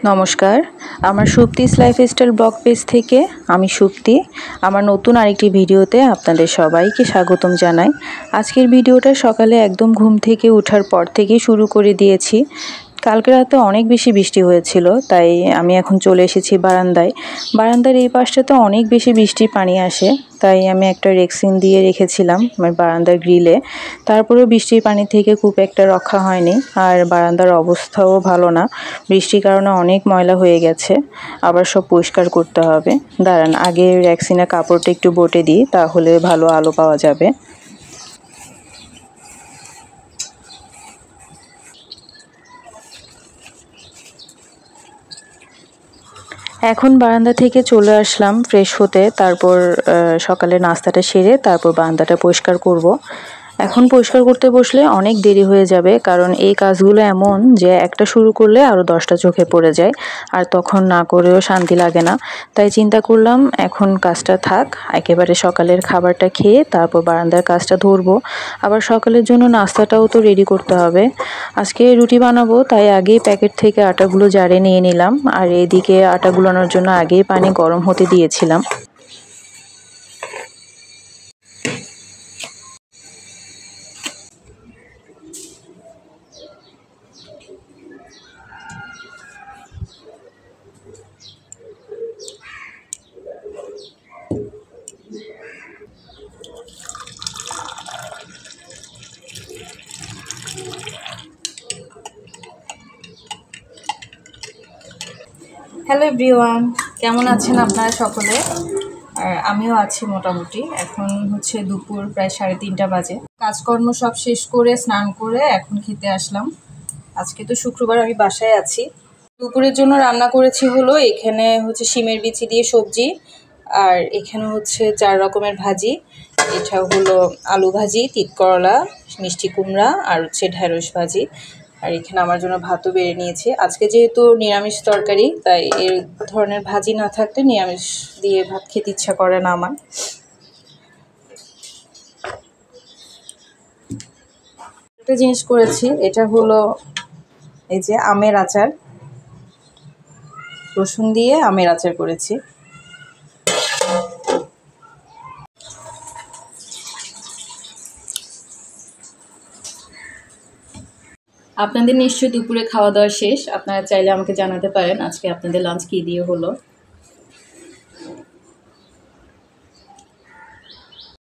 নমস্কার, আমার Supti's lifestyle blog page থেকে আমি সুপ্তি আমার নতুন আরেকটি ভিডিওতে আপনাদের সবাইকে স্বাগতম জানাই। আজকের ভিডিওটা সকালে একদম ঘুম থেকে ওঠার পর থেকেই শুরু করে দিয়েছি। কালকে রাতে অনেক বেশি বৃষ্টি হয়েছিল, তাই আমি এখন চলে এসেছি বারান্দার এই পাশটাতে অনেক বেশি বৃষ্টির পানি আসে, তাই আমি একটা রেক্সিন দিয়ে রেখেছিলাম আমার বারান্দার গ্রিলে। তারপরেও বৃষ্টির পানি থেকে খুব একটা রক্ষা হয়নি, আর বারান্দার অবস্থাও ভালো না, বৃষ্টির কারণে অনেক ময়লা হয়ে গেছে, আবার সব পরিষ্কার করতে হবে। দাঁড়ান, আগে রেক্সিনের কাপড়টা একটু বটে দিই, তাহলে ভালো আলো পাওয়া যাবে। এখন বারান্দা থেকে চলে আসলাম ফ্রেশ হতে, তারপর সকালে নাস্তাটা সেরে তারপর বারান্দাটা পরিষ্কার করব। এখন পরিষ্কার করতে বসলে অনেক দেরি হয়ে যাবে, কারণ এই কাজগুলো এমন যে একটা শুরু করলে আরও 10টা চোখে পড়ে যায়, আর তখন না করেও শান্তি লাগে না। তাই চিন্তা করলাম এখন কাজটা থাক, একেবারে সকালের খাবারটা খেয়ে তারপর বারান্দার কাজটা ধরবো। আবার সকালের জন্য নাস্তাটাও তো রেডি করতে হবে। আজকে রুটি বানাবো, তাই আগেই প্যাকেট থেকে আটাগুলো জারে নিয়ে নিলাম, আর এদিকে আটা গুলানোর জন্য আগেই পানি গরম হতে দিয়েছিলাম। হ্যালো এভরিওয়ান, কেমন আছেন আপনারা সকলে? আর আমিও আছি মোটামুটি। এখন হচ্ছে দুপুর প্রায় 3:30 বাজে। কাজকর্ম সব শেষ করে স্নান করে এখন খেতে আসলাম। আজকে তো শুক্রবার, আমি বাসায় আছি। দুপুরের জন্য রান্না করেছি হলো এখানে হচ্ছে শিমের বিচি দিয়ে সবজি, আর এখানে হচ্ছে 4 রকমের ভাজি। এটা হলো আলু ভাজি, তিত করলা, মিষ্টি কুমড়া, আর হচ্ছে ঢেঁড়স ভাজি। আর এখানে আমার জন্য ভাতও বেড়ে নিয়েছি। আজকে যেহেতু নিরামিষ তরকারি, তাই এই ধরনের ভাজি না থাকলে নিরামিষ দিয়ে ভাত খেতে ইচ্ছা করে না আমার। একটা জিনিস করেছি, এটা হলো এই যে আমের আচার, রসুন দিয়ে আমের আচার করেছি। আপনাদের নিশ্চয়ই দুপুরে খাওয়া দাওয়া শেষ। আপনারা চাইলে আমাকে জানাতে পারেন আজকে আপনাদের লাঞ্চ কী দিয়ে হলো।